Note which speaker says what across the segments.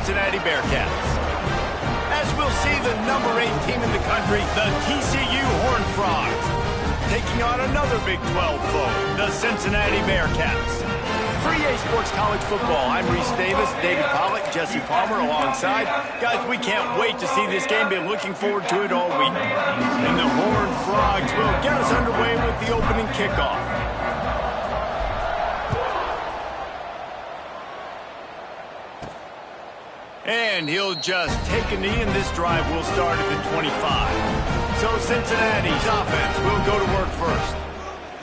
Speaker 1: Cincinnati BearCats. As we'll see, the number 8 team in the country, the TCU Horned Frogs, taking on another Big 12 foe, the Cincinnati BearCats. For EA Sports College Football, I'm Reese Davis, David Pollock, Jesse Palmer alongside. Guys, we can't wait to see this game. Been looking forward to it all week. And the Horned Frogs will get us underway with the opening kickoff. And he'll just take a knee, and this drive will start at the 25. So Cincinnati's offense will go to work first.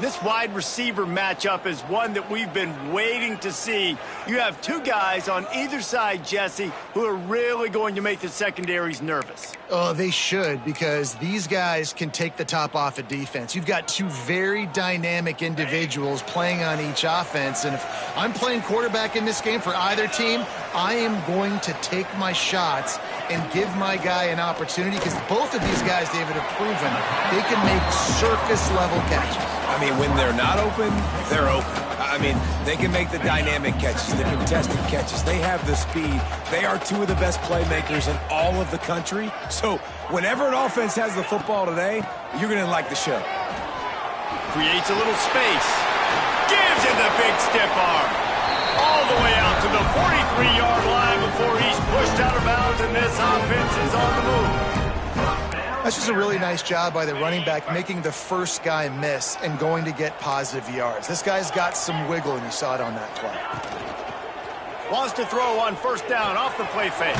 Speaker 1: This wide receiver matchup is one that we've been waiting to see. You have two guys on either side, Jesse, who are really going to make the secondaries nervous.
Speaker 2: Oh, they should, because these guys can take the top off of defense. You've got two very dynamic individuals playing on each offense, and if I'm playing quarterback in this game for either team, I am going to take my shots and give my guy an opportunity, because both of these guys, David, have proven they can make surface-level catches.
Speaker 3: I mean, when they're not open, they're open. I mean, they can make the dynamic catches, the contested catches. They have the speed. They are two of the best playmakers in all of the country. So whenever an offense has the football today, you're going to like the show.
Speaker 1: Creates a little space. Gives it the big stiff arm. All the way out to the 43-yard line before he's pushed out of bounds, and this offense is on the move.
Speaker 2: That's just a really nice job by the running back, making the first guy miss and going to get positive yards. This guy's got some wiggle, and you saw it on that play.
Speaker 1: Wants to throw on first down off the play fake.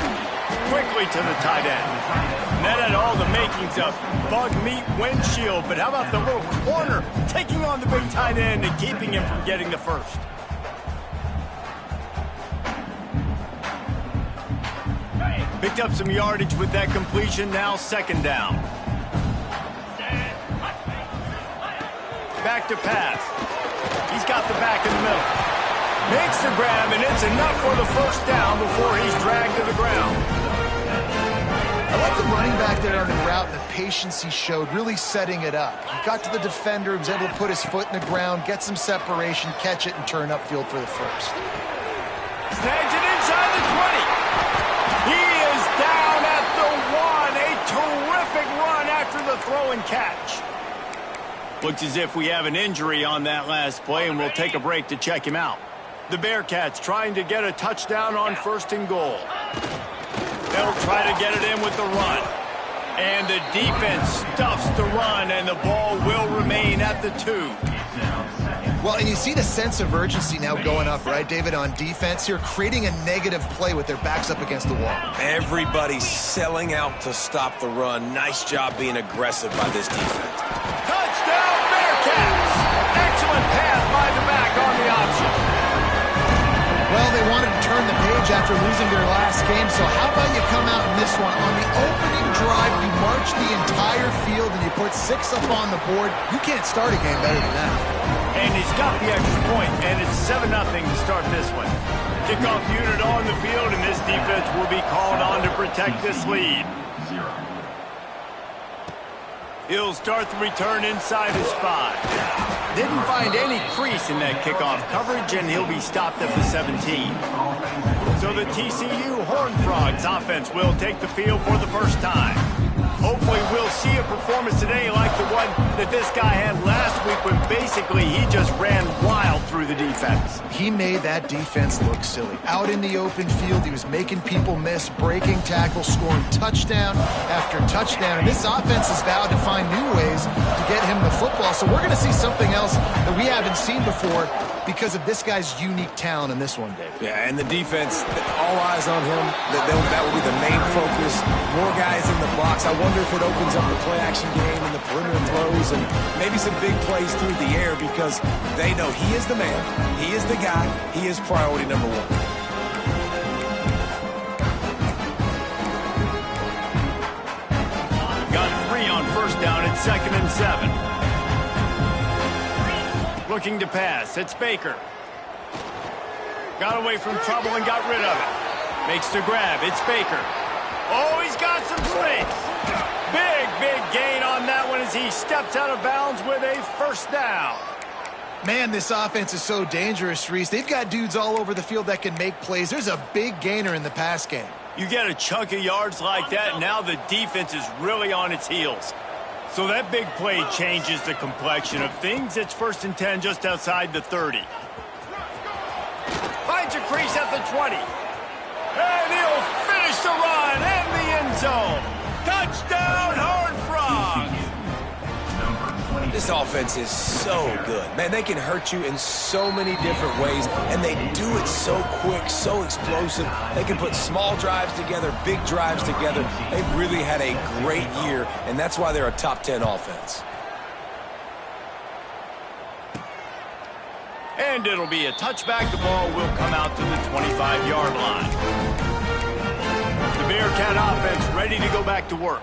Speaker 1: Quickly to the tight end. And that had all the makings of bug meat windshield, but how about the little corner taking on the big tight end and keeping him from getting the first? Picked up some yardage with that completion, now second down. Back to pass. He's got the back in the middle. Makes the grab, and it's enough for the first down before he's dragged to the ground.
Speaker 2: I like the running back there on the route and the patience he showed, really setting it up. He got to the defender, he was able to put his foot in the ground, get some separation, catch it, and turn upfield for the first.
Speaker 1: Snags it inside the 20. He is down at the 1. A terrific run after the throw and catch. Looks as if we have an injury on that last play, and we'll take a break to check him out. The BearCats trying to get a touchdown on first and goal. They'll try to get it in with the run. And the defense stuffs the run, and the ball will remain at the 2.
Speaker 2: Well, and you see the sense of urgency now going up, right, David, on defense here, creating a negative play with their backs up against the wall.
Speaker 3: Everybody's selling out to stop the run. Nice job being aggressive by this defense.
Speaker 1: Touchdown, BearCats! Excellent pass by the back on the option.
Speaker 2: Well, they wanted to turn the page after losing their last game, so how about you come out in this one? On the opening drive, you march the entire field and you put 6 up on the board. You can't start a game better than that.
Speaker 1: And he's got the extra point, and it's 7-0 to start this one. Kickoff unit on the field, and this defense will be called on to protect this lead. He'll start the return inside his 5. Didn't find any crease in that kickoff coverage, and he'll be stopped at the 17. So the TCU Horned Frogs offense will take the field for the first time. Hopefully we'll see a performance today like the one that this guy had last week when basically he just ran wild through the defense.
Speaker 2: He made that defense look silly. Out in the open field, he was making people miss, breaking tackles, scoring touchdown after touchdown. And this offense has vowed to find new ways to get him the football. So we're going to see something else that we haven't seen before because of this guy's unique talent in this one, Dave.
Speaker 3: Yeah, and the defense, all eyes on him. That will be the main focus. More guys in the box. I wonder if it opens up the play-action game and the perimeter throws and maybe some big plays through the air because they know he is the man, he is the guy, he is priority number 1.
Speaker 1: Got 3 on first down at 2nd and 7. Looking to pass. It's Baker. Got away from trouble and got rid of it. Makes the grab. It's Baker. Oh, he's got some space. Big gain on that one as he steps out of bounds with a first down.
Speaker 2: Man, this offense is so dangerous, Reese. They've got dudes all over the field that can make plays. There's a big gainer in the pass game.
Speaker 1: You get a chunk of yards like that, now the defense is really on its heels. So that big play changes the complexion of things. It's 1st and 10 just outside the 30. Finds a crease at the 20. And he'll finish the run in the end zone. Touchdown, Horned Frogs!
Speaker 3: This offense is so good. Man, they can hurt you in so many different ways, and they do it so quick, so explosive. They can put small drives together, big drives together. They've really had a great year, and that's why they're a top 10 offense.
Speaker 1: And it'll be a touchback. The ball will come out to the 25-yard line. The Bearcat offense ready to go back to work.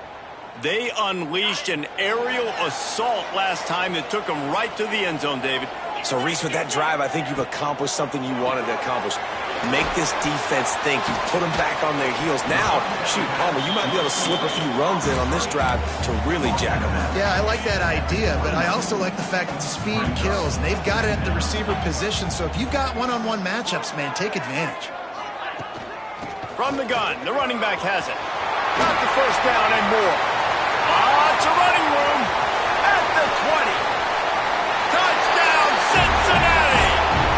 Speaker 1: They unleashed an aerial assault last time that took them right to the end zone, David.
Speaker 3: So, Reese, with that drive, I think you've accomplished something you wanted to accomplish. Make this defense think. You put them back on their heels. Now, shoot, Palmer, you might be able to slip a few runs in on this drive to really jack them out.
Speaker 2: Yeah, I like that idea, but I also like the fact that speed kills, and they've got it at the receiver position. So if you've got one-on-one matchups, man, take advantage.
Speaker 1: From the gun, the running back has it. Got the first down and more. Lots of running room at the 20. Touchdown, Cincinnati!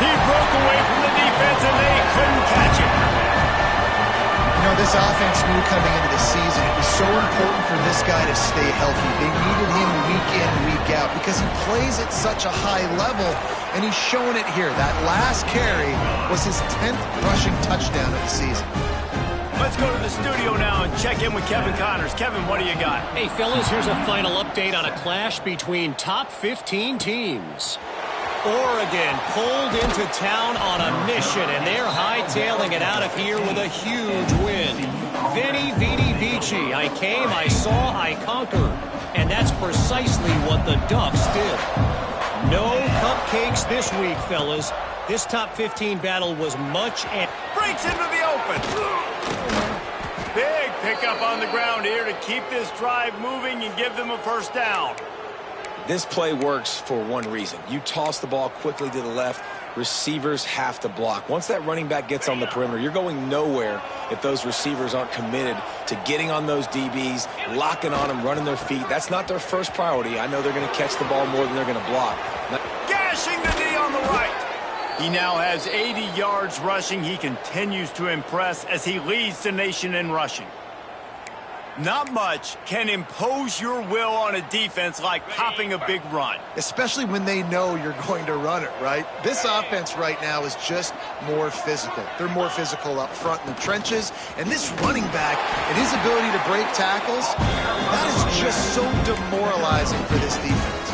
Speaker 1: He broke away from the defense and they couldn't catch him.
Speaker 2: You know, this offense knew coming into the season it was so important for this guy to stay healthy. They needed him week in, week out because he plays at such a high level, and he's showing it here. That last carry was his 10th rushing touchdown of the season.
Speaker 1: Let's go to the studio now and check in with Kevin Connors. Kevin, what do you got?
Speaker 4: Hey, fellas, here's a final update on a clash between top 15 teams. Oregon pulled into town on a mission, and they're hightailing it out of here with a huge win. Veni, Vidi, Vici. I came, I saw, I conquered. And that's precisely what the Ducks did. No cupcakes this week, fellas. This top 15 battle was much...
Speaker 1: Breaks into the open. Big pickup on the ground here to keep this drive moving and give them a first down.
Speaker 3: This play works for one reason. You toss the ball quickly to the left. Receivers have to block. Once that running back gets on the perimeter, you're going nowhere if those receivers aren't committed to getting on those DBs, locking on them, running their feet. That's not their first priority. I know they're going to catch the ball more than they're going to block.
Speaker 1: Gashing the knee on the right. He now has 80 yards rushing. He continues to impress as he leads the nation in rushing. Not much can impose your will on a defense like popping a big run.
Speaker 2: Especially when they know you're going to run it, right? This offense right now is just more physical. They're more physical up front in the trenches. And this running back and his ability to break tackles, that is just so demoralizing for this defense.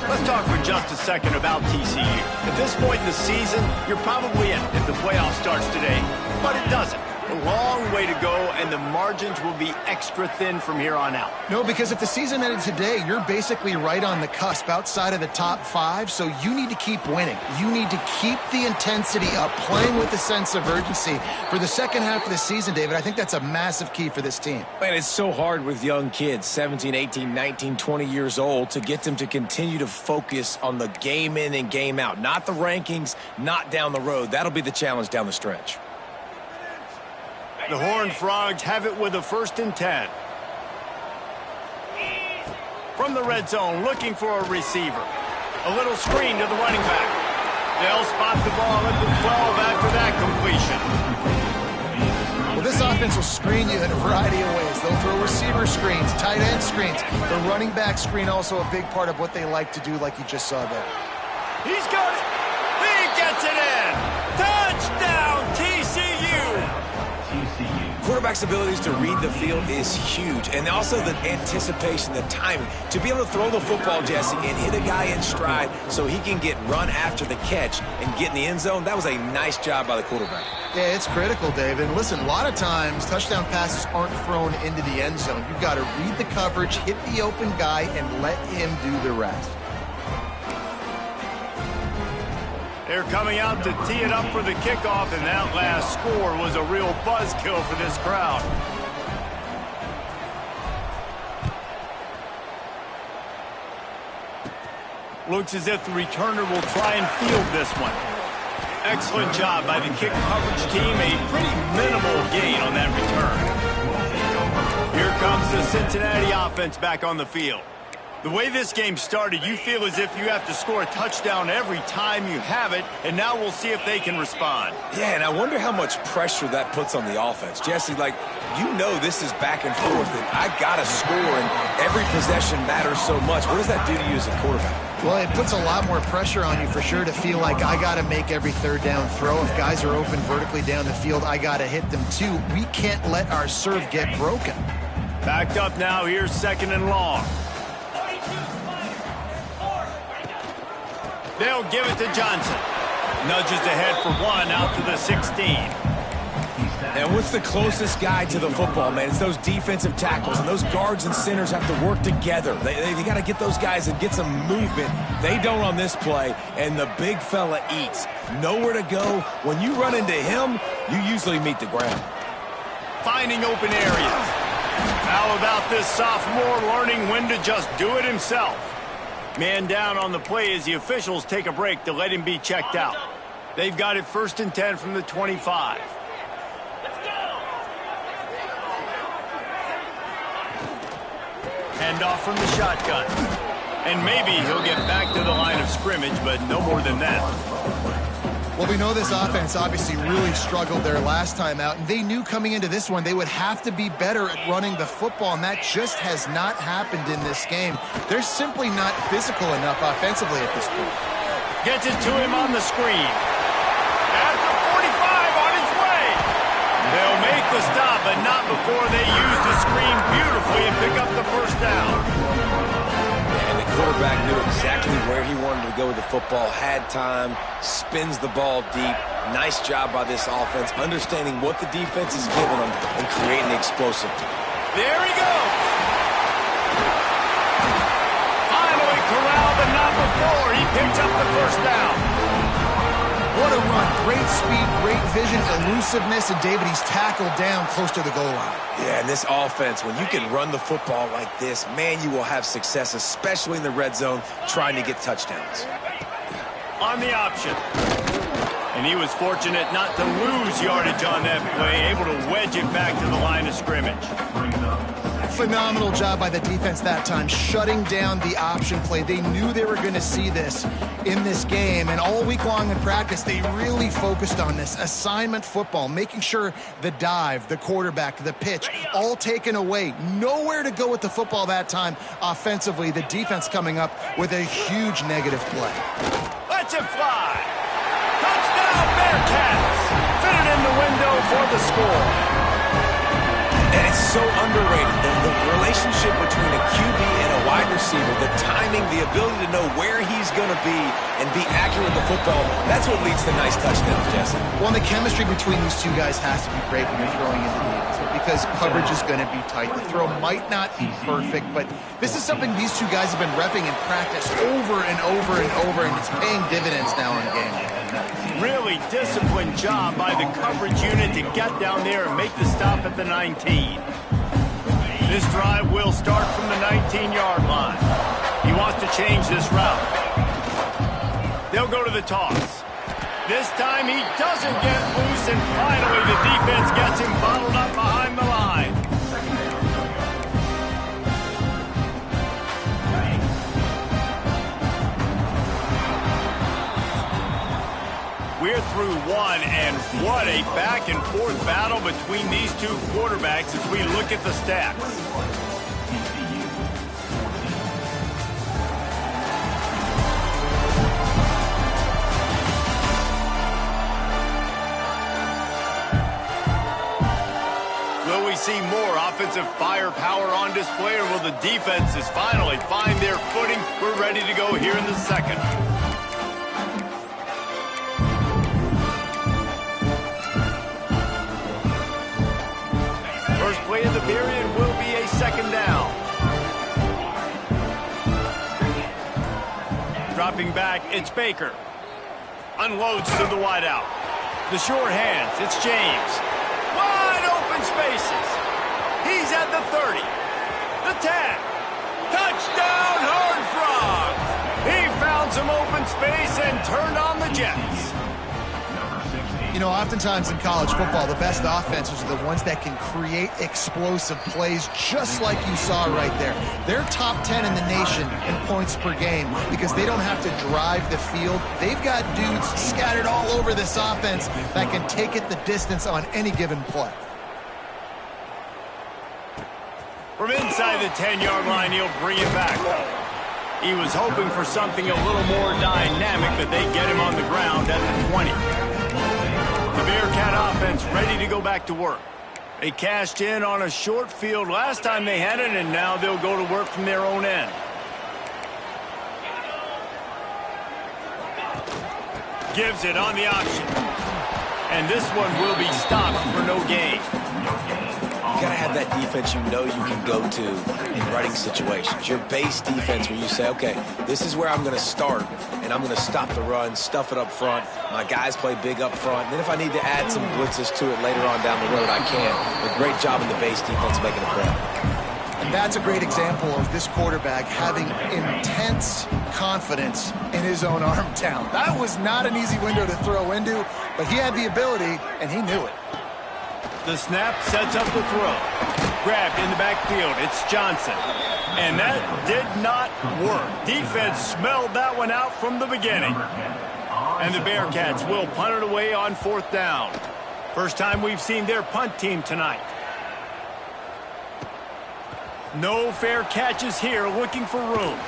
Speaker 1: Let's talk for just a second about TCU. At this point in the season, you're probably in if the playoff starts today, but it doesn't. A long way to go, and the margins will be extra thin from here on out.
Speaker 2: No, because if the season ended today, you're basically right on the cusp outside of the top 5, so you need to keep winning. You need to keep the intensity up, playing with a sense of urgency. For the second half of the season, David, I think that's a massive key for this team.
Speaker 3: Man, it's so hard with young kids, 17, 18, 19, 20 years old, to get them to continue to focus on the game in and game out. Not the rankings, not down the road. That'll be the challenge down the stretch.
Speaker 1: The Horned Frogs have it with a 1st and 10. From the red zone, looking for a receiver. A little screen to the running back. They'll spot the ball at the 12 after that completion.
Speaker 2: Well, this offense will screen you in a variety of ways. They'll throw receiver screens, tight end screens. The running back screen also a big part of what they like to do, like you just saw there.
Speaker 1: He's got it. He gets it in. Touchdown, TCU.
Speaker 3: Quarterback's abilities to read the field is huge, and also the anticipation, the timing. To be able to throw the football, Jesse, and hit a guy in stride so he can get run after the catch and get in the end zone, that was a nice job by the quarterback.
Speaker 2: Yeah, it's critical, David. And listen, a lot of times touchdown passes aren't thrown into the end zone. You've got to read the coverage, hit the open guy, and let him do the rest.
Speaker 1: They're coming out to tee it up for the kickoff, and that last score was a real buzzkill for this crowd. Looks as if the returner will try and field this one. Excellent job by the kick coverage team. A pretty minimal gain on that return. Here comes the Cincinnati offense back on the field. The way this game started, you feel as if you have to score a touchdown every time you have it, and now we'll see if they can respond.
Speaker 3: Yeah, and I wonder how much pressure that puts on the offense. Jesse, like, you know this is back and forth, and I got to score, and every possession matters so much. What does that do to you as a quarterback?
Speaker 2: Well, it puts a lot more pressure on you for sure to feel like I got to make every third down throw. If guys are open vertically down the field, I got to hit them too. We can't let our serve get broken.
Speaker 1: Backed up now. Here's 2nd and long. They'll give it to Johnson. Nudges ahead for 1 out to the 16.
Speaker 3: And what's the closest guy to the football, man? It's those defensive tackles, and those guards and centers have to work together. They got to get those guys and get some movement. They don't on this play, and the big fella eats. Nowhere to go. When you run into him, you usually meet the ground.
Speaker 1: Finding open areas. How about this sophomore learning when to just do it himself? Man down on the play as the officials take a break to let him be checked out. They've got it 1st and 10 from the 25. Hand off from the shotgun. And maybe he'll get back to the line of scrimmage, but no more than that.
Speaker 2: Well, we know this offense obviously really struggled their last time out, and they knew coming into this one they would have to be better at running the football, and that just has not happened in this game. They're simply not physical enough offensively at this point.
Speaker 1: Gets it to him on the screen. At the 45 on his way. They'll make the stop, but not before they use the screen beautifully and pick up the 1st down.
Speaker 3: And the quarterback knew exactly where he wanted to go with the football, had time, spins the ball deep. Nice job by this offense, understanding what the defense is giving them and creating the explosive.
Speaker 1: There he goes. Finally corralled, but not before. He picks up the 1st down.
Speaker 2: What a run. Great speed, great vision, elusiveness, and David, he's tackled down close to the goal line.
Speaker 3: Yeah, and this offense, when you can run the football like this, man, you will have success, especially in the red zone, trying to get touchdowns.
Speaker 1: On the option. And he was fortunate not to lose yardage on that play, able to wedge it back to the line of scrimmage.
Speaker 2: Phenomenal job by the defense that time, shutting down the option play. They knew they were going to see this in this game, and all week long in practice, they really focused on this assignment football, making sure the dive, the quarterback, the pitch, all taken away. Nowhere to go with the football that time offensively. The defense coming up with a huge negative play.
Speaker 1: Let's it fly. Touchdown, BearCats. Fitted in the window for the score.
Speaker 3: And it's so underrated, the relationship between a QB and a wide receiver, the timing, the ability to know where he's going to be and be accurate with the football, that's what leads to nice touchdowns, Jesse.
Speaker 2: Well, the chemistry between these two guys has to be great when you're throwing into the end zone because coverage is going to be tight. The throw might not be perfect, but this is something these two guys have been repping in practice over and over and over, and it's paying dividends now in game.
Speaker 1: Really disciplined job by the coverage unit to get down there and make the stop at the 19. This drive will start from the 19-yard line. He wants to change this route. They'll go to the toss. This time he doesn't get loose, and finally the defense gets him bottled up behind the line. We're through one, and what a back-and-forth battle between these two quarterbacks as we look at the stats. Will we see more offensive firepower on display, or will the defenses finally find their footing? We're ready to go here in the second. First play of the period will be a 2nd down. Dropping back, it's Baker. Unloads to the wideout. The short hands, it's James. Wide open spaces. He's at the 30. The 10. Touchdown, Horned Frogs. He found found space and turned on the Jets.
Speaker 2: You know, oftentimes in college football, the best offenses are the ones that can create explosive plays, just like you saw right there. They're top 10 in the nation in points per game because they don't have to drive the field. They've got dudes scattered all over this offense that can take it the distance on any given play.
Speaker 1: From inside the 10-yard line, he'll bring it back. He was hoping for something a little more dynamic, but they get him on the ground at the 20. The BearCat offense ready to go back to work. They cashed in on a short field last time they had it, and now they'll go to work from their own end. Gives it on the option. And this one will be stopped for no gain.
Speaker 3: You got to have that defense you know you can go to in running situations. Your base defense where you say, okay, this is where I'm going to start, and I'm going to stop the run, stuff it up front. My guys play big up front. And then if I need to add some blitzes to it later on down the road, I can. A great job in the base defense making a play.
Speaker 2: And that's a great example of this quarterback having intense confidence in his own arm talent. That was not an easy window to throw into, but he had the ability, and he knew it.
Speaker 1: The snap sets up the throw. Grabbed in the backfield. It's Johnson. And that did not work. Defense smelled that one out from the beginning. And the BearCats will punt it away on 4th down. First time we've seen their punt team tonight. No fair catches here, looking for room.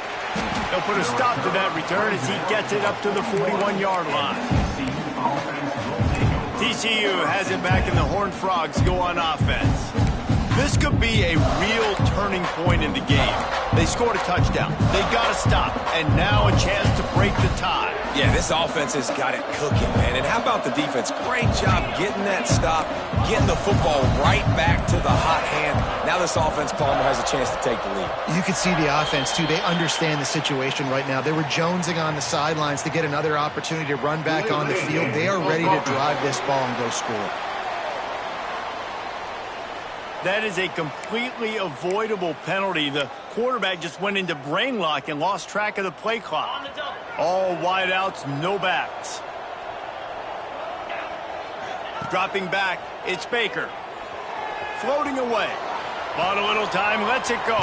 Speaker 1: They'll put a stop to that return as he gets it up to the 41-yard line. TCU has it back, and the Horned Frogs go on offense. This could be a real turning point in the game. They scored a touchdown. They got to stop, and now a chance to break the tie.
Speaker 3: Yeah, this offense has got it cooking, man. And how about the defense? Great job getting that stop, getting the football right back to the hot hand. Now this offense, Palmer, has a chance to take the lead.
Speaker 2: You can see the offense, too. They understand the situation right now. They were jonesing on the sidelines to get another opportunity to run back on the field. They are ready to drive this ball and go score.
Speaker 1: That is a completely avoidable penalty. The quarterback just went into brain lock and lost track of the play clock. All wideouts, no backs. Dropping back, it's Baker. Floating away. Bought a little time, lets it go.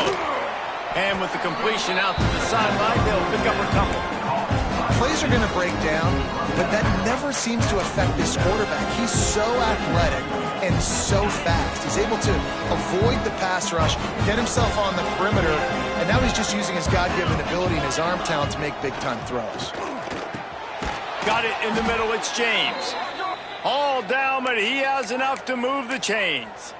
Speaker 1: And with the completion out to the sideline, they'll pick up a couple.
Speaker 2: Plays are going to break down, but that never seems to affect this quarterback. He's so athletic and so fast. He's able to avoid the pass rush, get himself on the perimeter, and now he's just using his God-given ability and his arm talent to make big-time throws.
Speaker 1: Got it in the middle, it's James. All down, but he has enough to move the chains.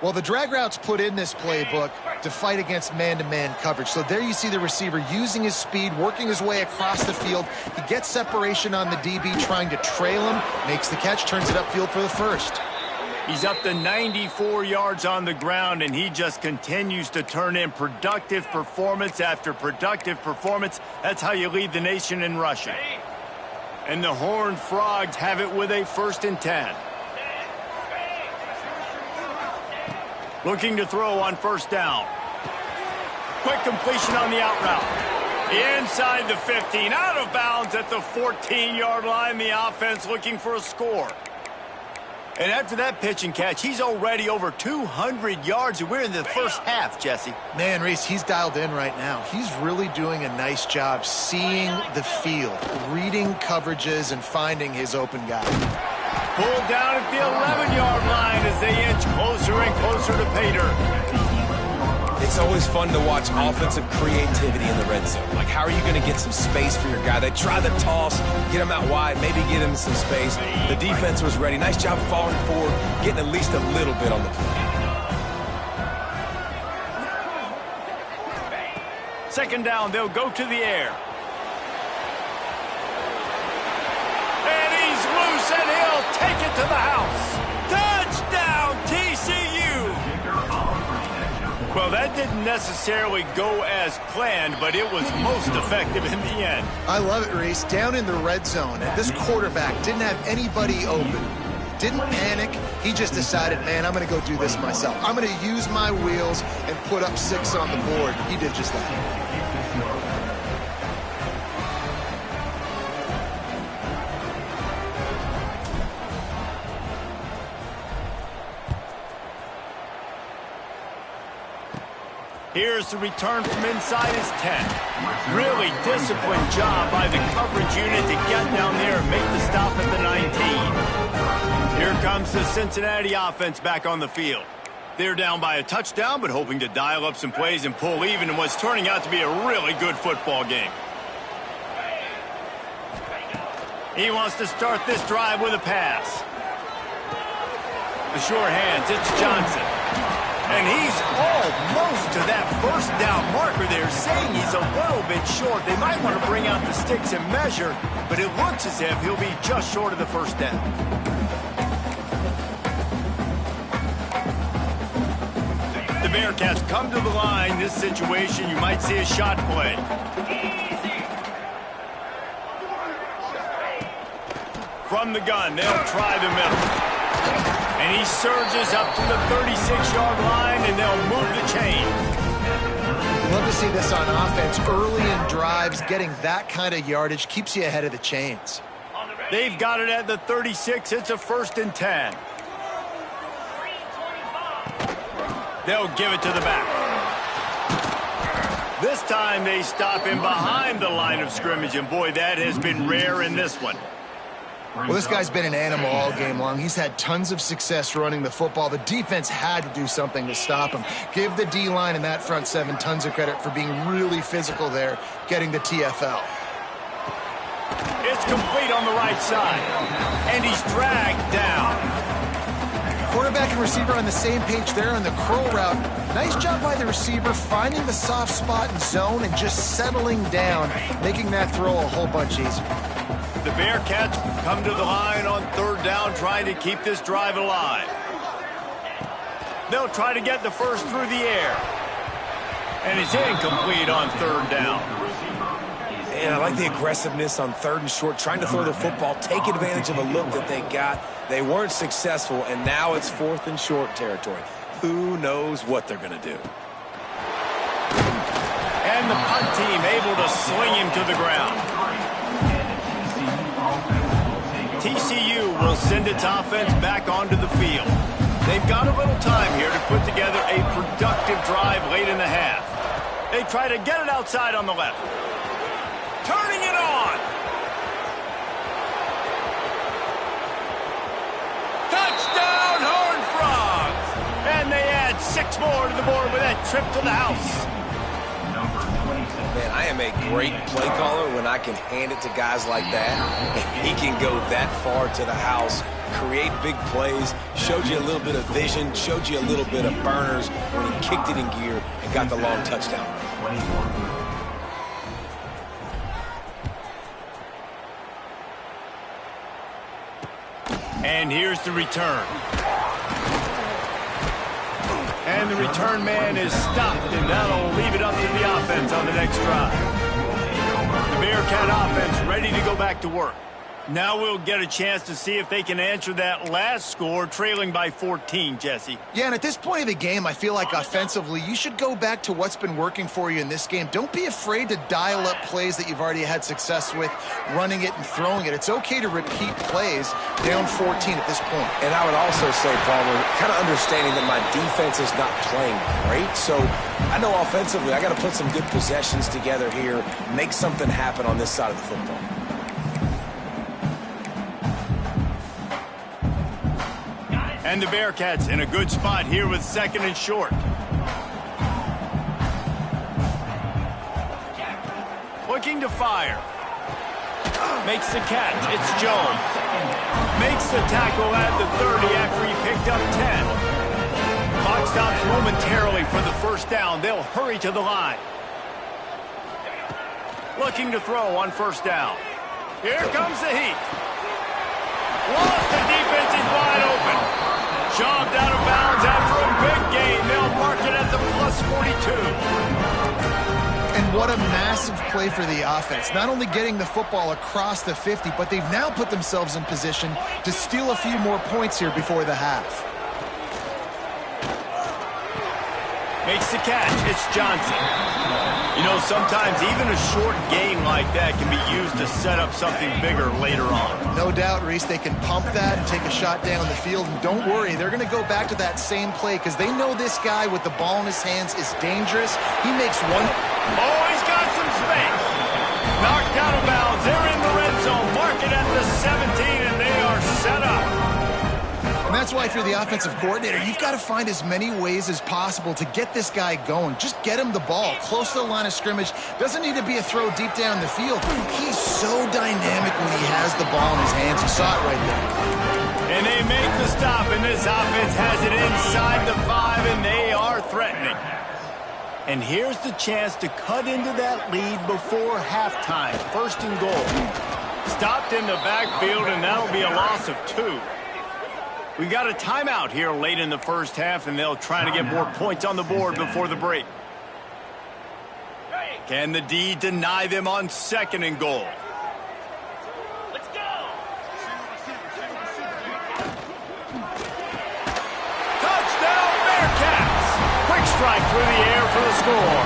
Speaker 2: Well, the drag routes put in this playbook to fight against man-to-man coverage. So there you see the receiver using his speed, working his way across the field. He gets separation on the DB, trying to trail him, makes the catch, turns it upfield for the first.
Speaker 1: He's up to 94 yards on the ground, and he just continues to turn in productive performance after productive performance. That's how you lead the nation in rushing. And the Horned Frogs have it with a 1st and 10. Looking to throw on 1st down. Quick completion on the out route. Inside the 15, out of bounds at the 14-yard line. The offense looking for a score. And after that pitch and catch, he's already over 200 yards, and we're in the first half, Jesse.
Speaker 2: Man, Reese, he's dialed in right now. He's really doing a nice job seeing the field, reading coverages, and finding his open guy.
Speaker 1: Pulled down at the 11-yard line as they inch closer and closer to pay dirt.
Speaker 3: It's always fun to watch offensive creativity in the red zone. Like, how are you going to get some space for your guy? They try the toss, get him out wide, maybe get him some space. The defense was ready. Nice job falling forward, getting at least a little bit on the play.
Speaker 1: 2nd down, they'll go to the air. And he's loose, and he'll take it to the house. Touchdown, TCU! Well, that didn't necessarily go as planned, but it was most effective in the end.
Speaker 2: I love it, Reese. Down in the red zone, and this quarterback didn't have anybody open. Didn't panic. He just decided, man, I'm going to go do this myself. I'm going to use my wheels and put up 6 on the board. He did just that.
Speaker 1: Here's the return from inside his 10. Really disciplined job by the coverage unit to get down there and make the stop at the 19. Here comes the Cincinnati offense back on the field. They're down by a touchdown, but hoping to dial up some plays and pull even in what's turning out to be a really good football game. He wants to start this drive with a pass. The short hands, it's Johnson. And he's almost to that first down marker there, saying he's a little bit short. They might want to bring out the sticks and measure, but it looks as if he'll be just short of the first down. The BearCats come to the line. This situation, you might see a shot play. From the gun, they'll try the middle. And he surges up to the 36-yard line, and they'll move the chain.
Speaker 2: Love to see this on offense. Early in drives, getting that kind of yardage keeps you ahead of the chains.
Speaker 1: They've got it at the 36. It's a 1st and 10. They'll give it to the back. This time they stop him behind the line of scrimmage, and boy, that has been rare in this one.
Speaker 2: Well, this guy's been an animal all game long. He's had tons of success running the football. The defense had to do something to stop him. Give the D-line and that front seven tons of credit for being really physical there, getting the TFL.
Speaker 1: It's complete on the right side, and he's dragged down.
Speaker 2: Quarterback and receiver on the same page there on the curl route. Nice job by the receiver finding the soft spot in zone and just settling down, making that throw a whole bunch easier.
Speaker 1: The BearCats come to the line on 3rd down, trying to keep this drive alive. They'll try to get the first through the air. And it's incomplete on 3rd down.
Speaker 3: And I like the aggressiveness on 3rd and short, trying to throw the football, take advantage of a look that they got. They weren't successful, and now it's 4th and short territory. Who knows what they're going to do?
Speaker 1: And the punt team able to sling him to the ground. TCU will send its offense back onto the field. They've got a little time here to put together a productive drive late in the half. They try to get it outside on the left. Turning it on. Touchdown, Horned Frogs! And they add 6 more to the board with that trip to the house.
Speaker 3: Man, I am a great play caller when I can hand it to guys like that. And he can go that far to the house, create big plays, showed you a little bit of vision, showed you a little bit of burners when he kicked it in gear and got the long touchdown.
Speaker 1: And here's the return. And the return man is stopped, and that'll leave it up to the offense on the next drive. The BearCat offense ready to go back to work. Now we'll get a chance to see if they can answer that last score, trailing by 14, Jesse.
Speaker 2: Yeah, and at this point of the game, I feel like offensively, you should go back to what's been working for you in this game. Don't be afraid to dial up plays that you've already had success with, running it and throwing it. It's okay to repeat plays down 14 at this point.
Speaker 3: And I would also say, Palmer, kind of understanding that my defense is not playing great, so I know offensively I got to put some good possessions together here, make something happen on this side of the football.
Speaker 1: And the BearCats in a good spot here with 2nd and short. Looking to fire. Makes the catch. It's Jones. Makes the tackle at the 30 after he picked up 10. Clock stops momentarily for the first down. They'll hurry to the line. Looking to throw on 1st down. Here comes the heat. Lost the defense is wide open. Shoved out of bounds after a big gain. They'll mark it at the +42.
Speaker 2: And what a massive play for the offense. Not only getting the football across the 50, but they've now put themselves in position to steal a few more points here before the half.
Speaker 1: Makes the catch. It's Johnson. You know, sometimes even a short gain like that can be used to set up something bigger later on.
Speaker 2: No doubt, Reese, they can pump that and take a shot down the field. And don't worry, they're going to go back to that same play because they know this guy with the ball in his hands is dangerous. He makes one.
Speaker 1: Oh, he's got some space. Knocked out of bounds. They're in the red zone. Mark it at the 17, and they are set up.
Speaker 2: And that's why if you're the offensive coordinator, you've got to find as many ways as possible to get this guy going. Just get him the ball close to the line of scrimmage. Doesn't need to be a throw deep down the field. He's so dynamic when he has the ball in his hands. You saw it right there.
Speaker 1: And they make the stop, and this offense has it inside the 5, and they are threatening. And here's the chance to cut into that lead before halftime. 1st and goal. Stopped in the backfield, and that'll be a loss of 2. We got a timeout here late in the first half, and they'll try to get more points on the board before the break. Can the D deny them on 2nd and goal?
Speaker 5: Let's go!
Speaker 1: Touchdown, BearCats! Quick strike through the air for the score.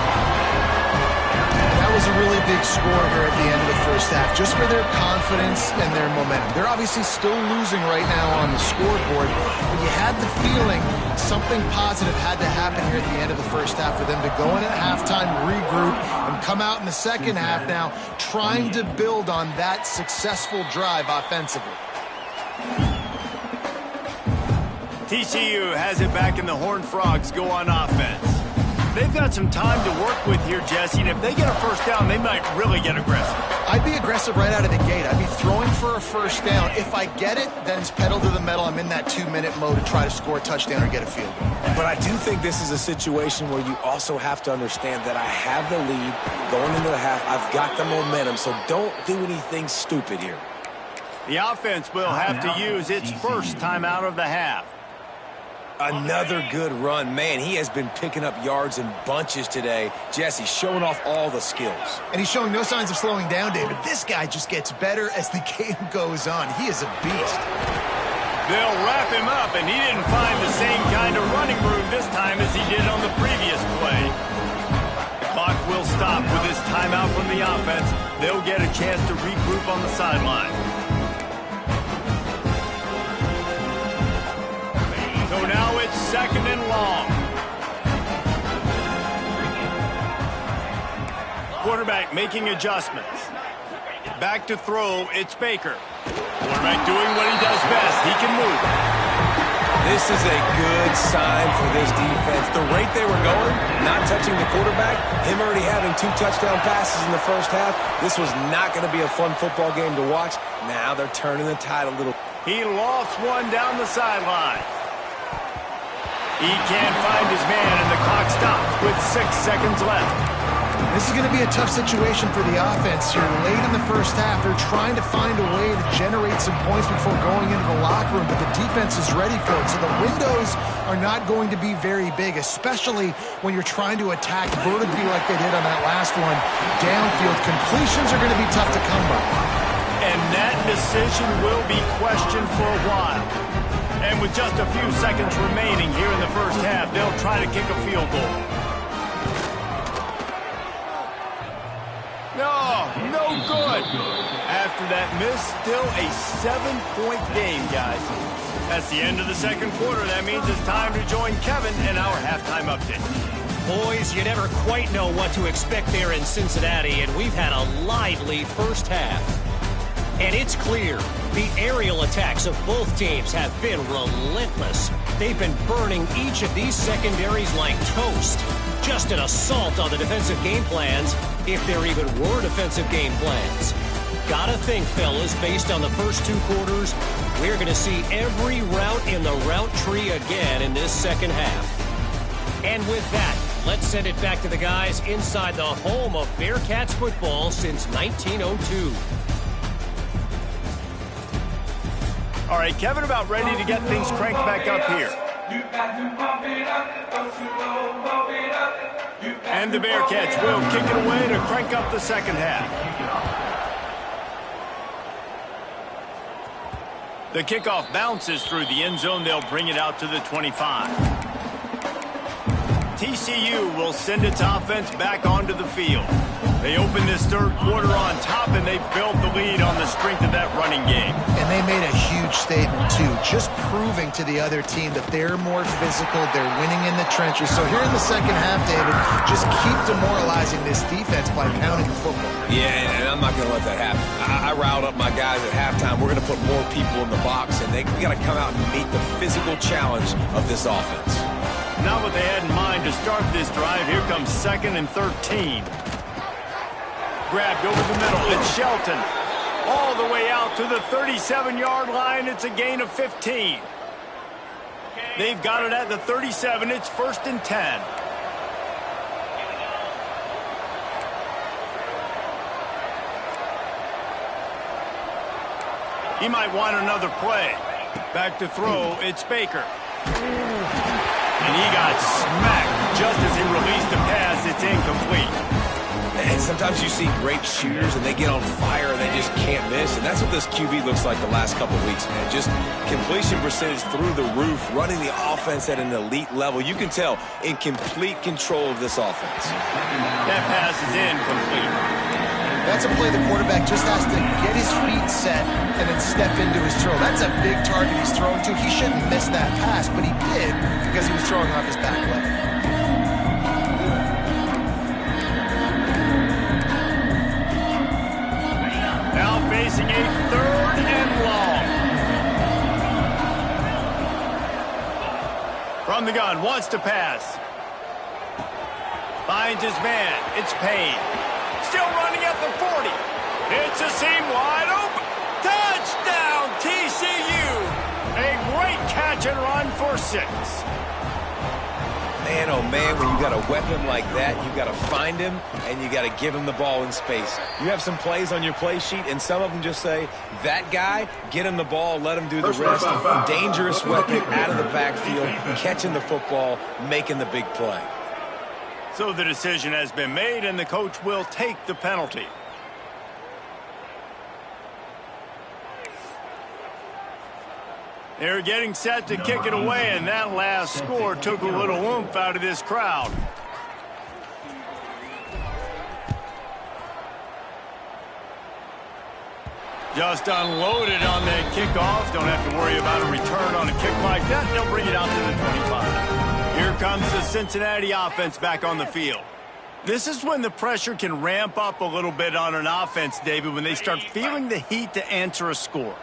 Speaker 2: That was a really big score here at the end of the first half, just for their confidence and their momentum. They're obviously still losing right now on the scoreboard, but you had the feeling something positive had to happen here at the end of the first half for them to go in at halftime, regroup, and come out in the second half now trying to build on that successful drive offensively.
Speaker 1: TCU has it back, and the Horned Frogs go on offense. They've got some time to work with here, Jesse, and if they get a first down, they might really get aggressive.
Speaker 2: I'd be aggressive right out of the gate. I'd be throwing for a first down. If I get it, then it's pedal to the metal. I'm in that 2-minute mode to try to score a touchdown or get a field goal.
Speaker 3: But I do think this is a situation where you also have to understand that I have the lead going into the half. I've got the momentum, so don't do anything stupid here.
Speaker 1: The offense will have to use its first timeout of the half.
Speaker 3: Another good run. Man, he has been picking up yards in bunches today. Jesse showing off all the skills.
Speaker 2: And he's showing no signs of slowing down, David. This guy just gets better as the game goes on. He is a beast.
Speaker 1: They'll wrap him up, and he didn't find the same kind of running room this time as he did on the previous play. The clock will stop with this timeout from the offense. They'll get a chance to regroup on the sideline. So now it's 2nd and long. Quarterback making adjustments. Back to throw, it's Baker. Quarterback doing what he does best. He can move.
Speaker 3: This is a good sign for this defense. The rate they were going, not touching the quarterback, him already having 2 touchdown passes in the first half, this was not going to be a fun football game to watch. Now they're turning the tide a little.
Speaker 1: He lost one down the sideline. He can't find his man, and the clock stops with 6 seconds left.
Speaker 2: This is going to be a tough situation for the offense here. Late in the first half, they're trying to find a way to generate some points before going into the locker room, but the defense is ready for it. So the windows are not going to be very big, especially when you're trying to attack vertically like they did on that last one. Downfield completions are going to be tough to come by.
Speaker 1: And that decision will be questioned for a while. And with just a few seconds remaining here in the first half, they'll try to kick a field goal. No good. After that miss, still a 7-point game, guys. That's the end of the second quarter. That means it's time to join Kevin in our halftime update.
Speaker 4: Boys, you never quite know what to expect there in Cincinnati, and we've had a lively first half. And it's clear, the aerial attacks of both teams have been relentless. They've been burning each of these secondaries like toast. Just an assault on the defensive game plans, if there even were defensive game plans. Gotta think, fellas, based on the first 2 quarters, we're going to see every route in the route tree again in this second half. And with that, let's send it back to the guys inside the home of BearCats football since 1902.
Speaker 1: All right, Kevin, about ready to get things cranked back up here. And the BearCats will kick it away to crank up the second half. The kickoff bounces through the end zone. They'll bring it out to the 25. TCU will send its offense back onto the field. They opened this third quarter on top, and they built the lead on the strength of that running game.
Speaker 2: And they made a huge statement, too, just proving to the other team that they're more physical, they're winning in the trenches. So here in the second half, David, just keep demoralizing this defense by pounding the football.
Speaker 3: Yeah, and I'm not going to let that happen. I riled up my guys at halftime. We're going to put more people in the box, and we got to come out and meet the physical challenge of this offense.
Speaker 1: Not what they had in mind to start this drive. Here comes 2nd and 13. Grabbed over the middle. It's Shelton. All the way out to the 37-yard line. It's a gain of 15. They've got it at the 37. It's 1st and 10. He might want another play. Back to throw. It's Baker. And he got smacked just as he released the pass. It's incomplete.
Speaker 3: And sometimes you see great shooters, and they get on fire, and they just can't miss. And that's what this QB looks like the last couple of weeks, man. Just completion percentage through the roof, running the offense at an elite level. You can tell in complete control of this offense.
Speaker 1: That pass is incomplete.
Speaker 2: That's a play the quarterback just has to get his feet set and then step into his throw. That's a big target he's throwing to. He shouldn't miss that pass, but he did because he was throwing off his back leg.
Speaker 1: Now facing a 3rd and long. From the gun, wants to pass. Finds his man. It's Payne. Still running at the 40. It's a seam wide open. Touchdown, TCU. A great catch and run for 6.
Speaker 3: Man, oh man, when you got a weapon like that, you got to find him, and you got to give him the ball in space. You have some plays on your play sheet, and some of them just say, that guy, get him the ball, let him do the rest. Dangerous weapon out of the backfield, catching the football, making the big play.
Speaker 1: So the decision has been made, and the coach will take the penalty. They're getting set to kick it away, and that last score took a little oomph out of this crowd. Just unloaded on that kickoff. Don't have to worry about a return on a kick like that. They'll bring it out to the 25. Here comes the Cincinnati offense back on the field. This is when the pressure can ramp up a little bit on an offense, David, when they start feeling the heat to answer a score.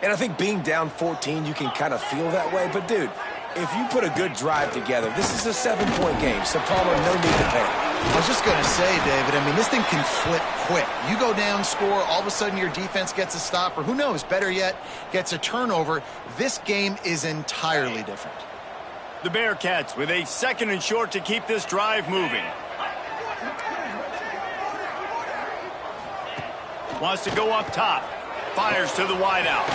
Speaker 3: And I think being down 14, you can kind of feel that way. But, dude, if you put a good drive together, this is a 7-point game. So, Palmer, no need to panic.
Speaker 2: I was just going to say, David, I mean, this thing can flip quick. You go down, score, all of a sudden your defense gets a stop, or who knows, better yet, gets a turnover. This game is entirely different.
Speaker 1: The BearCats with a 2nd and short to keep this drive moving. Wants to go up top. Fires to the wideout.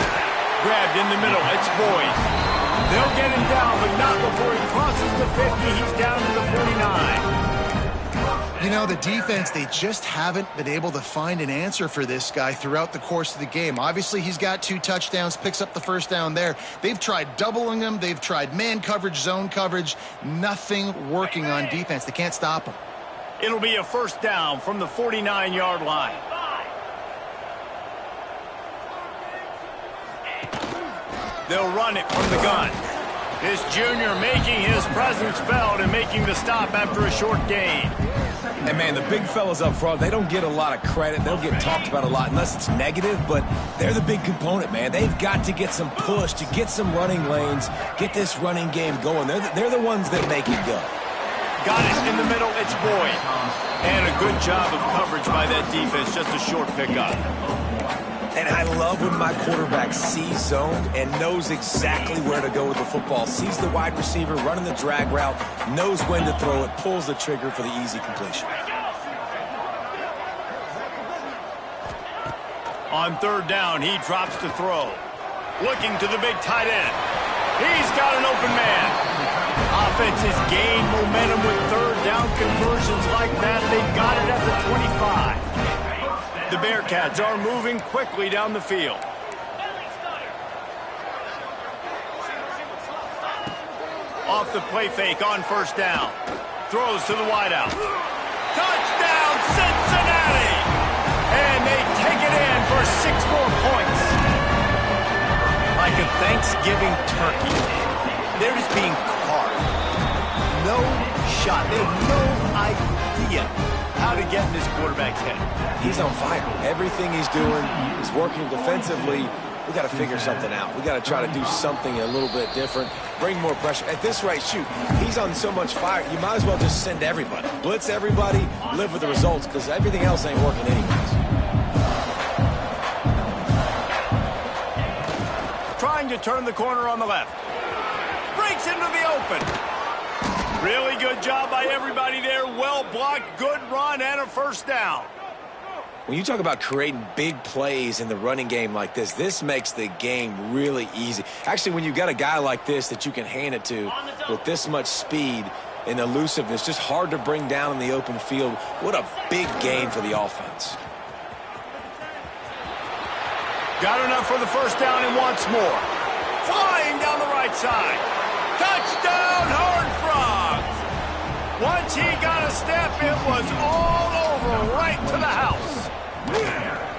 Speaker 1: Grabbed in the middle. It's Boyd. They'll get him down, but not before he crosses the 50. He's down to the 49.
Speaker 2: You know, the defense, they just haven't been able to find an answer for this guy throughout the course of the game. Obviously, he's got 2 touchdowns, picks up the 1st down there. They've tried doubling him. They've tried man coverage, zone coverage. Nothing working on defense. They can't stop him.
Speaker 1: It'll be a 1st down from the 49-yard line. They'll run it from the gun. This junior making his presence felt and making the stop after a short gain.
Speaker 3: And, man, the big fellas up front, they don't get a lot of credit. They'll get talked about a lot unless it's negative, but they're the big component, man. They've got to get some push, to get some running lanes, get this running game going. They're the ones that make it go.
Speaker 1: Got it in the middle. It's Boyd. And a good job of coverage by that defense. Just a short pickup.
Speaker 3: And I love when my quarterback sees zoned and knows exactly where to go with the football. Sees the wide receiver running the drag route, knows when to throw it, pulls the trigger for the easy completion.
Speaker 1: On 3rd down, he drops to throw. Looking to the big tight end. He's got an open man. Offense has gained momentum with 3rd down conversions like that. They've got it at the 25. The BearCats are moving quickly down the field. Off the play fake on 1st down. throws to the wideout. Touchdown, Cincinnati! And they take it in for 6 more points. Like a Thanksgiving turkey, they're just being carved. No shot. They have no idea how to get in this quarterback's head.
Speaker 3: He's on fire. Everything he's doing is working defensively. We got to figure something out. We got to try to do something a little bit different, bring more pressure. At this rate, shoot, he's on so much fire, you might as well just send everybody. Blitz everybody, live with the results, because everything else ain't working anyways.
Speaker 1: Trying to turn the corner on the left. Breaks into the open. Really good job by everybody there. Well blocked, good run, and a first down.
Speaker 3: When you talk about creating big plays in the running game like this makes the game really easy. Actually, when you've got a guy like this that you can hand it to with this much speed and elusiveness, just hard to bring down in the open field. What a big gain for the offense.
Speaker 1: Got enough for the first down and wants more. Flying down the right side. Touchdown, Horned Frogs! Once he got a step, it was all over right to the house.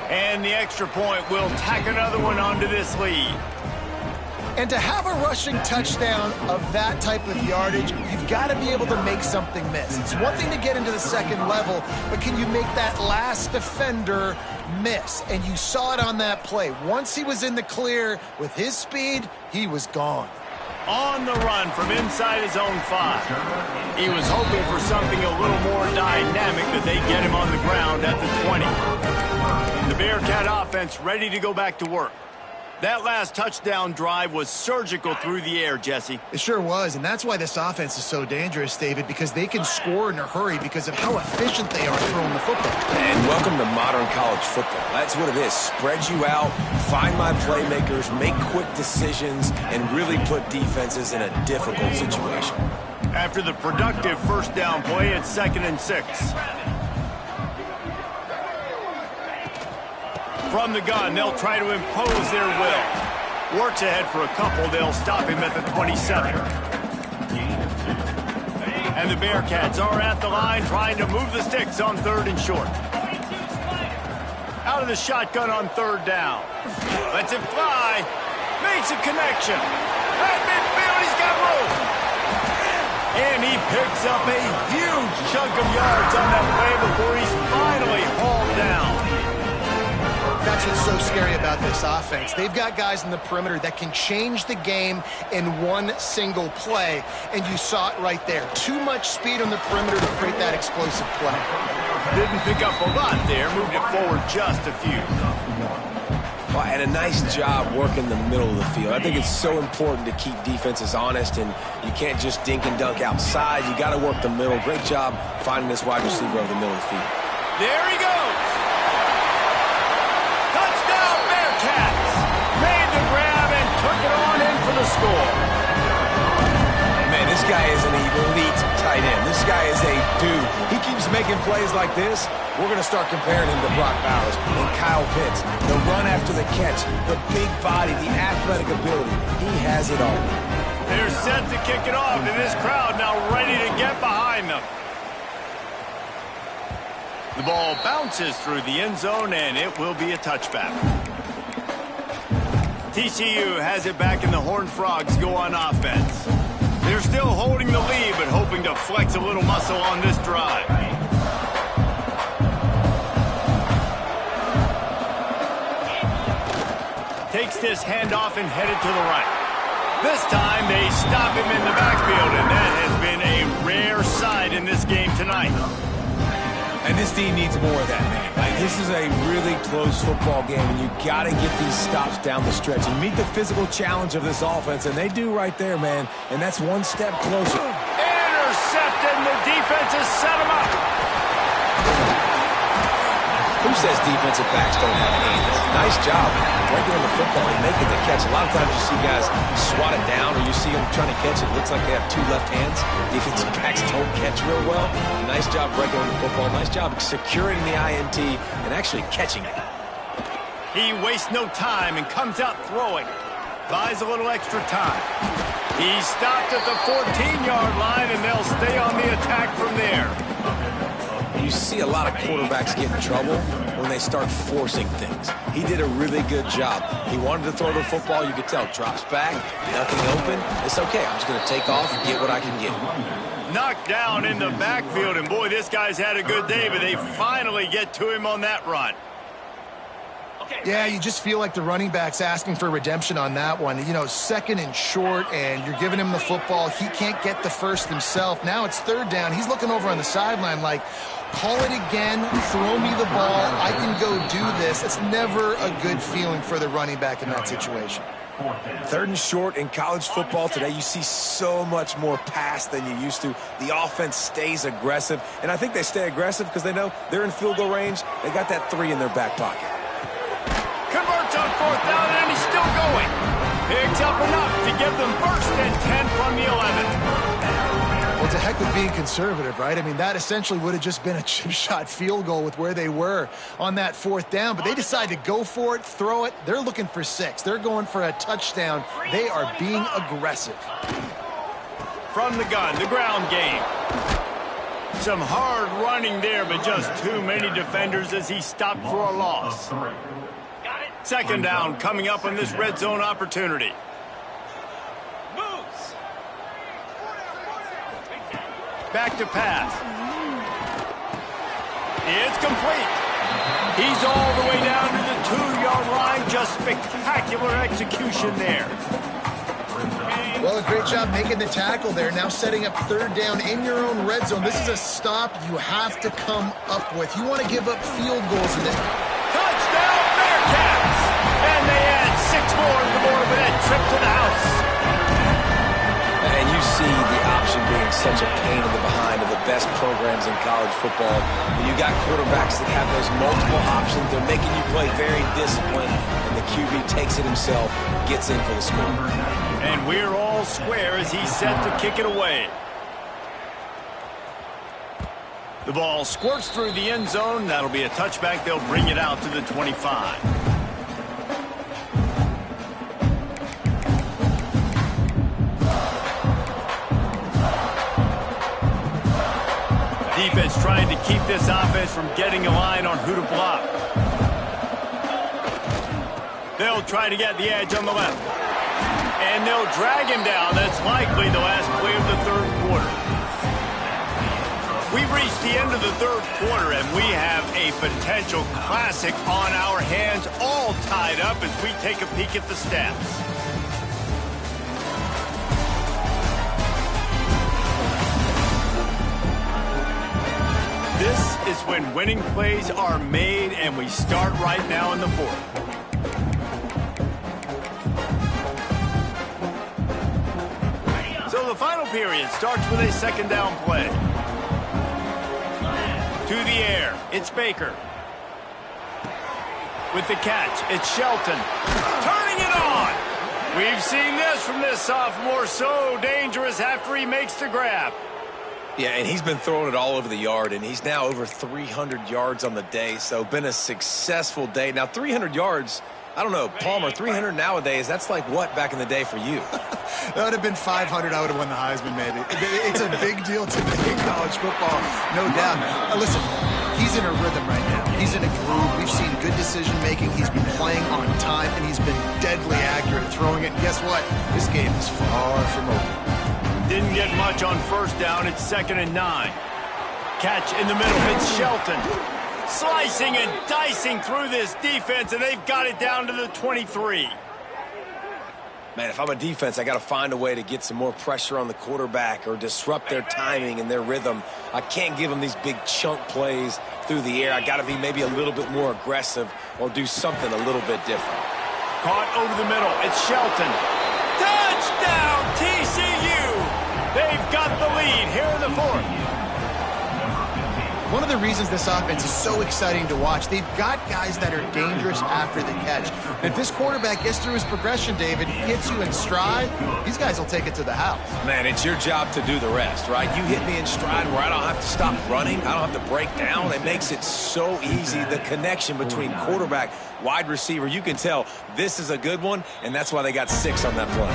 Speaker 1: And the extra point will tack another one onto this lead.
Speaker 2: And to have a rushing touchdown of that type of yardage, you've got to be able to make something miss. It's one thing to get into the second level, but can you make that last defender miss? And you saw it on that play. Once he was in the clear with his speed, he was gone.
Speaker 1: On the run from inside his own 5. He was hoping for something a little more dynamic, but they get him on the ground at the 20. The Bearcat offense ready to go back to work. That last touchdown drive was surgical through the air, Jesse.
Speaker 2: It sure was, and that's why this offense is so dangerous, David, because they can score in a hurry because of how efficient they are throwing the football.
Speaker 3: And welcome to modern college football. That's what it is. Spread you out, find my playmakers, make quick decisions, and really put defenses in a difficult situation.
Speaker 1: After the productive first down play, it's 2nd and 6. From the gun, they'll try to impose their will. Works ahead for a couple. They'll stop him at the 27. And the Bearcats are at the line trying to move the sticks on 3rd and short. Out of the shotgun on 3rd down. Lets it fly. Makes a connection. At midfield, he's got room. And he picks up a huge chunk of yards on that play before he's finally hauled down.
Speaker 2: That's what's so scary about this offense. They've got guys in the perimeter that can change the game in one single play, and you saw it right there. Too much speed on the perimeter to create that explosive play.
Speaker 1: Didn't pick up a lot there, moved it forward just a few.
Speaker 3: Well, and a nice job working the middle of the field. I think it's so important to keep defenses honest, and you can't just dink and dunk outside. You got to work the middle. Great job finding this wide receiver over the middle of the field.
Speaker 1: There he goes. Touchdown, Bearcats. Made the grab and took it on in for the score.
Speaker 3: Man, this guy is an elite tight end. This guy is a dude. He keeps making plays like this. We're going to start comparing him to Brock Bowers and Kyle Pitts. The run after the catch, the big body, the athletic ability. He has it all.
Speaker 1: They're set to kick it off, and this crowd now ready to get behind them. The ball bounces through the end zone, and it will be a touchback. TCU has it back, and the Horned Frogs go on offense. They're still holding the lead, but hoping to flex a little muscle on this drive. Takes this handoff and headed to the right. This time they stop him in the backfield, and that has been a rare sight in this game tonight.
Speaker 3: And this team needs more of that, man. Like, this is a really close football game, and you got to get these stops down the stretch and meet the physical challenge of this offense, and they do right there, man. And that's one step closer.
Speaker 1: Intercepted, and the defense has set him up.
Speaker 3: Who says defensive backs don't have hands? Nice job breaking on the football and making the catch. A lot of times you see guys swat it down, or you see them trying to catch it. It looks like they have two left hands. Defensive backs don't catch real well. Nice job breaking on the football. Nice job securing the INT and actually catching it.
Speaker 1: He wastes no time and comes out throwing. Buys a little extra time. He stopped at the 14-yard line, and they'll stay on the attack from
Speaker 3: see a lot of quarterbacks get in trouble when they start forcing things. He did a really good job. He wanted to throw the football. You could tell. Drops back, nothing open. It's okay. I'm just going to take off and get what I can get.
Speaker 1: Knocked down in the backfield, and boy, this guy's had a good day, but they finally get to him on that run.
Speaker 2: Yeah, you just feel like the running back's asking for redemption on that one. You know, second and short, and you're giving him the football. He can't get the first himself. Now it's third down. He's looking over on the sideline like, call it again, throw me the ball, I can go do this. It's never a good feeling for the running back in that situation.
Speaker 3: Third and short in college football today, you see so much more pass than you used to. The offense stays aggressive, and I think they stay aggressive because they know they're in field goal range. They got that 3 in their back pocket.
Speaker 1: Converts on fourth down, and he's still going. Picks up enough to give them first and 10 from the 11.
Speaker 2: Well, to heck with being conservative, right? I mean, that essentially would have just been a chip shot field goal with where they were on that fourth down, but they decide to go for it, throw it. They're looking for 6. They're going for a touchdown. They are being aggressive.
Speaker 1: From the gun, the ground game. Some hard running there, but just too many defenders as he stopped for a loss. Second down coming up on this red zone opportunity. Back to pass. It's complete. He's all the way down to the 2-yard line. Just spectacular execution there.
Speaker 2: Well, a great job making the tackle there. Now setting up third down in your own red zone. This is a stop you have to come up with. You want to give up field goals in this.
Speaker 1: Touchdown, BearCats! And they add 6 more to the board with that trip to the house.
Speaker 3: And you see the option being such a pain in the behind of the best programs in college football. When you got quarterbacks that have those multiple options, they're making you play very disciplined, and the QB takes it himself, gets in for the score.
Speaker 1: And we're all square as he's set to kick it away. The ball squirts through the end zone. That'll be a touchback. They'll bring it out to the 25. Defense trying to keep this offense from getting a line on who to block. They'll try to get the edge on the left. And they'll drag him down. That's likely the last play of the third quarter. We've reached the end of the third quarter, and we have a potential classic on our hands, all tied up as we take a peek at the stats. This is when winning plays are made, and we start right now in the fourth. So the final period starts with a second down play. To the air, it's Baker. With the catch, it's Shelton. Turning it on! We've seen this from this sophomore, so dangerous after he makes the grab.
Speaker 3: Yeah, and he's been throwing it all over the yard, and he's now over 300 yards on the day, so been a successful day. Now, 300 yards, I don't know, Palmer, 300 nowadays, that's like what back in the day for you?
Speaker 2: That would have been 500. I would have won the Heisman, maybe. It's a big deal today in college football, no doubt. Listen, he's in a rhythm right now. He's in a groove. We've seen good decision-making. He's been playing on time, and he's been deadly accurate throwing it. And guess what? This game is far from over.
Speaker 1: Didn't get much on first down. It's 2nd and 9. Catch in the middle. It's Shelton. Slicing and dicing through this defense, and they've got it down to the 23.
Speaker 3: Man, if I'm a defense, I got to find a way to get some more pressure on the quarterback or disrupt their timing and their rhythm. I can't give them these big chunk plays through the air. I got to be maybe a little bit more aggressive or do something a little bit different.
Speaker 1: Caught over the middle. It's Shelton. Touchdown, TCU! They've got the lead here in the fourth.
Speaker 2: One of the reasons this offense is so exciting to watch, they've got guys that are dangerous after the catch. If this quarterback gets through his progression, David, hits you in stride, these guys will take it to the house.
Speaker 3: Man, it's your job to do the rest, right? You hit me in stride where I don't have to stop running. I don't have to break down. It makes it so easy, the connection between quarterback, wide receiver. You can tell this is a good one, and that's why they got 6 on that play.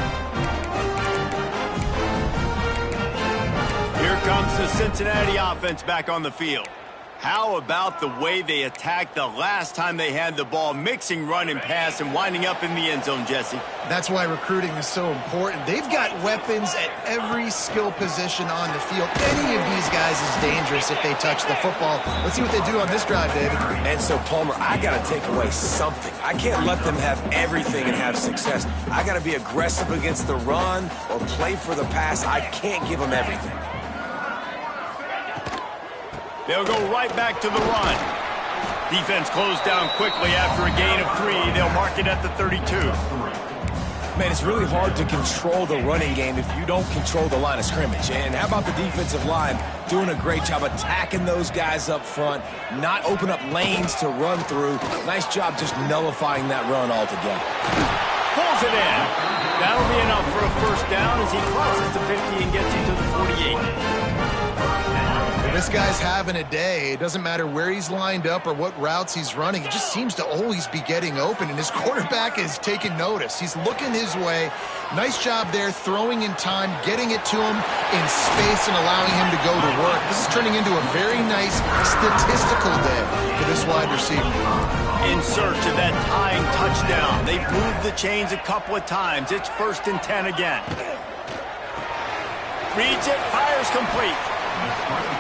Speaker 1: Here comes the Cincinnati offense back on the field. How about the way they attacked the last time they had the ball, mixing run and pass and winding up in the end zone, Jesse?
Speaker 2: That's why recruiting is so important. They've got weapons at every skill position on the field. Any of these guys is dangerous if they touch the football. Let's see what they do on this drive, David.
Speaker 3: And so, Palmer, I got to take away something. I can't let them have everything and have success. I got to be aggressive against the run or play for the pass. I can't give them everything.
Speaker 1: They'll go right back to the run. Defense closed down quickly after a gain of 3. They'll mark it at the 32.
Speaker 3: Man, it's really hard to control the running game if you don't control the line of scrimmage. And how about the defensive line doing a great job attacking those guys up front, not open up lanes to run through. Nice job just nullifying that run altogether.
Speaker 1: Pulls it in. That'll be enough for a first down as he crosses the 50 and gets into the 48.
Speaker 2: This guy's having a day. It doesn't matter where he's lined up or what routes he's running. He just seems to always be getting open, and his quarterback is taking notice. He's looking his way. Nice job there, throwing in time, getting it to him in space and allowing him to go to work. This is turning into a very nice statistical day for this wide receiver.
Speaker 1: In search of that tying touchdown. They've moved the chains a couple of times. It's 1st and 10 again. Reads it, fires complete.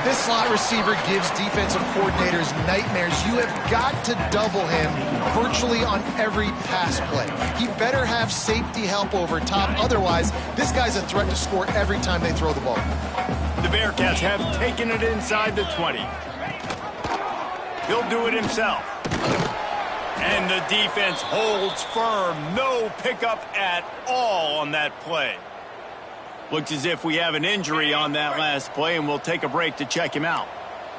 Speaker 2: This slot receiver gives defensive coordinators nightmares. You have got to double him virtually on every pass play. He better have safety help over top. Otherwise, this guy's a threat to score every time they throw the ball.
Speaker 1: The Bearcats have taken it inside the 20. He'll do it himself. And the defense holds firm. No pickup at all on that play. Looks as if we have an injury on that last play, and we'll take a break to check him out.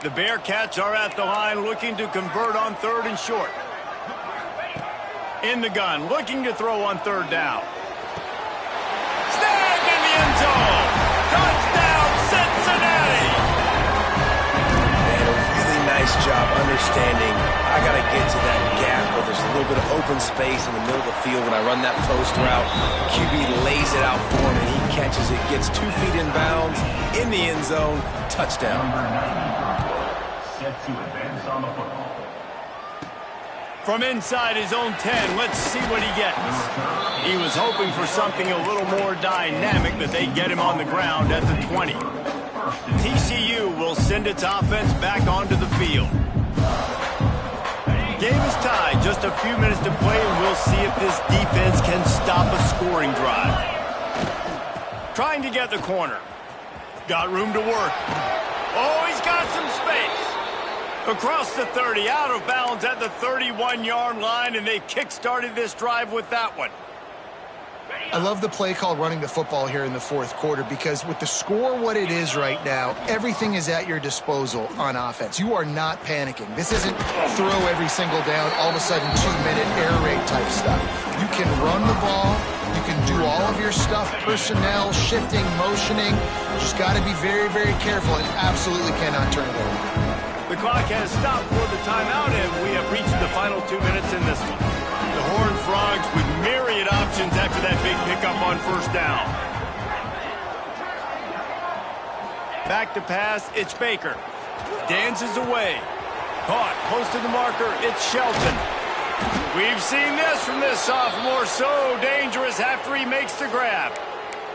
Speaker 1: The Bearcats are at the line looking to convert on 3rd and short. In the gun, looking to throw on 3rd down. Snagged in the end zone! Touchdown, Cincinnati!
Speaker 3: And a really nice job understanding I got to get to that gap where there's a little bit of open space in the middle of the field when I run that post route. QB lays it out for him, and he catches it, gets 2 feet in bounds, in the end zone, touchdown.
Speaker 5: Set to advance on the football.
Speaker 1: From inside his own 10, let's see what he gets. He was hoping for something a little more dynamic, but they get him on the ground at the 20. TCU will send its offense back onto the field. Game is tied, just a few minutes to play, and we'll see if this defense can stop a scoring drive. Trying to get the corner. Got room to work. Oh, he's got some space. Across the 30, out of bounds at the 31-yard line, and they kick-started this drive with that one.
Speaker 2: I love the play call running the football here in the 4th quarter because with the score what it is right now, everything is at your disposal on offense. You are not panicking. This isn't throw every single down, all of a sudden 2-minute air raid type stuff. You can run the ball. You can do all of your stuff, personnel, shifting, motioning. You just got to be very, very careful and absolutely cannot turn it over.
Speaker 1: The clock has stopped for the timeout, and we have reached the final 2 minutes in this one. The Horned Frogs with myriad options after that big pickup on 1st down. Back to pass, it's Baker. Dances away. Caught, close to the marker, it's Shelton. We've seen this from this sophomore, so dangerous after he makes the grab.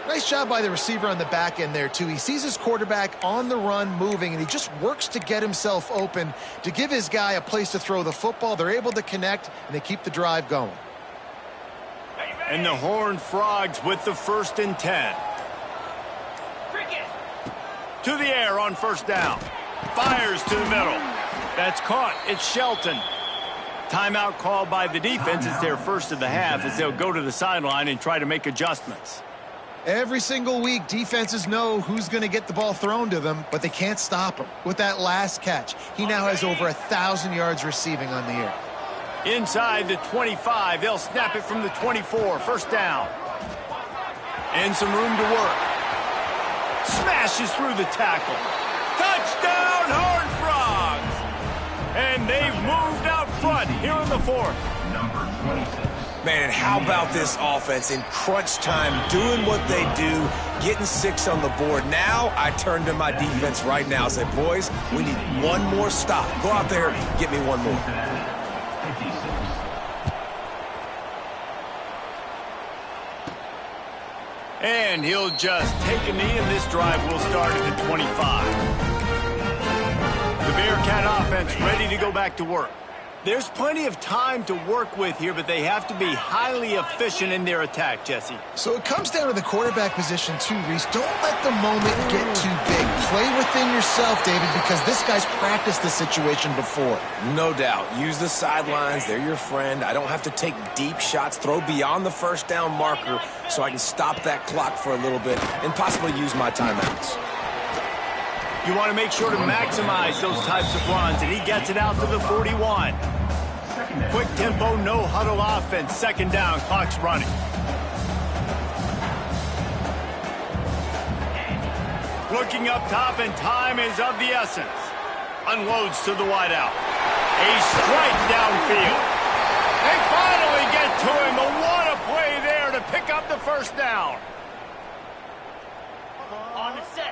Speaker 2: Nice job by the receiver on the back end there, too. He sees his quarterback on the run moving, and he just works to get himself open to give his guy a place to throw the football. They're able to connect, and they keep the drive going.
Speaker 1: And the Horned Frogs with the 1st and 10. To the air on 1st down. Fires to the middle. That's caught. It's Shelton. Timeout called by the defense. It's their first of the half as they'll go to the sideline and try to make adjustments.
Speaker 2: Every single week, defenses know who's going to get the ball thrown to them, but they can't stop him. With that last catch, he now has over 1,000 yards receiving on the year.
Speaker 1: Inside the 25, they'll snap it from the 24, 1st down. And some room to work. Smashes through the tackle. Touchdown, Horned Frogs! And they've moved out front here in the 4th.
Speaker 5: Number 26.
Speaker 3: Man, and how about this offense in crunch time, doing what they do, getting 6 on the board. Now I turn to my defense right now and say, boys, we need one more stop. Go out there, get me one more.
Speaker 1: And he'll just take a knee, and this drive will start at the 25. The Bearcat offense ready to go back to work. There's plenty of time to work with here, but they have to be highly efficient in their attack, Jesse.
Speaker 2: So it comes down to the quarterback position too, Reese. Don't let the moment get too big. Play within yourself, David, because this guy's practiced this situation before.
Speaker 3: No doubt. Use the sidelines. They're your friend. I don't have to take deep shots, throw beyond the first down marker so I can stop that clock for a little bit and possibly use my timeouts.
Speaker 1: You want to make sure to maximize those types of runs, and he gets it out to the 41. Quick tempo, no huddle offense. Second down, clock's running. Looking up top, and time is of the essence. Unloads to the wideout. A strike downfield. They finally get to him. But what a play there to pick up the first down.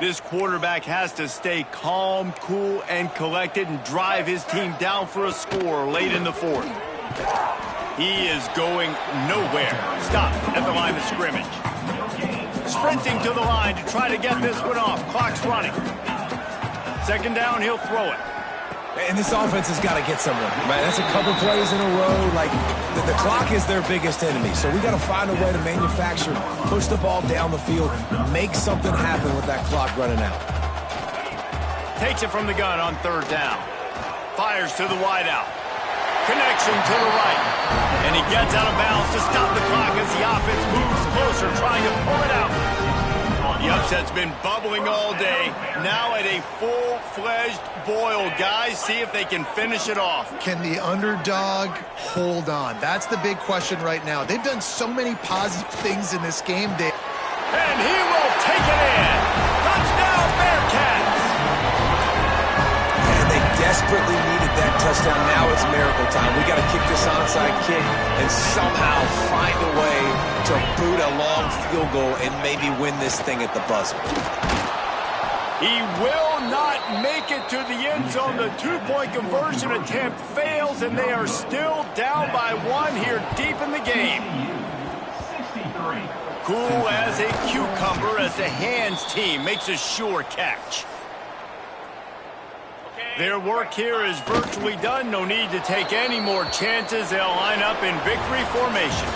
Speaker 1: This quarterback has to stay calm, cool, and collected and drive his team down for a score late in the fourth. He is going nowhere. Stop at the line of scrimmage. Sprinting to the line to try to get this one off. Clock's running. Second down, he'll throw it.
Speaker 3: And this offense has got to get somewhere. Man, that's a couple plays in a row. Like, the clock is their biggest enemy. So we got to find a way to manufacture, push the ball down the field, make something happen with that clock running out.
Speaker 1: Takes it from the gun on third down. Fires to the wideout. Connection to the right. And he gets out of bounds to stop the clock as the offense moves closer, trying to pull it out. The upset's been bubbling all day. Now at a full-fledged boil. Guys, see if they can finish it off.
Speaker 2: Can the underdog hold on? That's the big question right now. They've done so many positive things in this game, Dave.
Speaker 1: And he will take it in. Touchdown, Bearcats.
Speaker 3: And they desperately needed that touchdown. Now it's miracle time. We got to kick this onside kick and somehow find a way to boot a long field goal and maybe win this thing at the buzzer.
Speaker 1: He will not make it to the end zone. The two-point conversion attempt fails, and they are still down by 1 here deep in the game. Cool as a cucumber as the hands team makes a sure catch. Their work here is virtually done. No need to take any more chances. They'll line up in victory formation.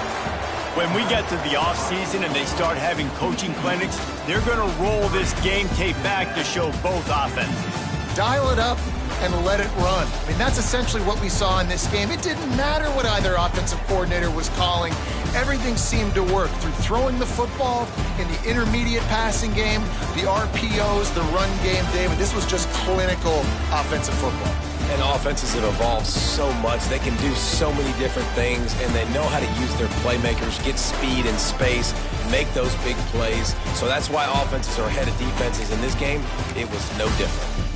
Speaker 1: When we get to the offseason and they start having coaching clinics, they're going to roll this game tape back to show both offenses.
Speaker 2: Dial it up and let it run. I mean, that's essentially what we saw in this game. It didn't matter what either offensive coordinator was calling. Everything seemed to work through throwing the football in the intermediate passing game, the RPOs, the run game, David. This was just clinical offensive football.
Speaker 3: And offenses have evolved so much. They can do so many different things, and they know how to use their playmakers, get speed and space, make those big plays. So that's why offenses are ahead of defenses. In this game, it was no different.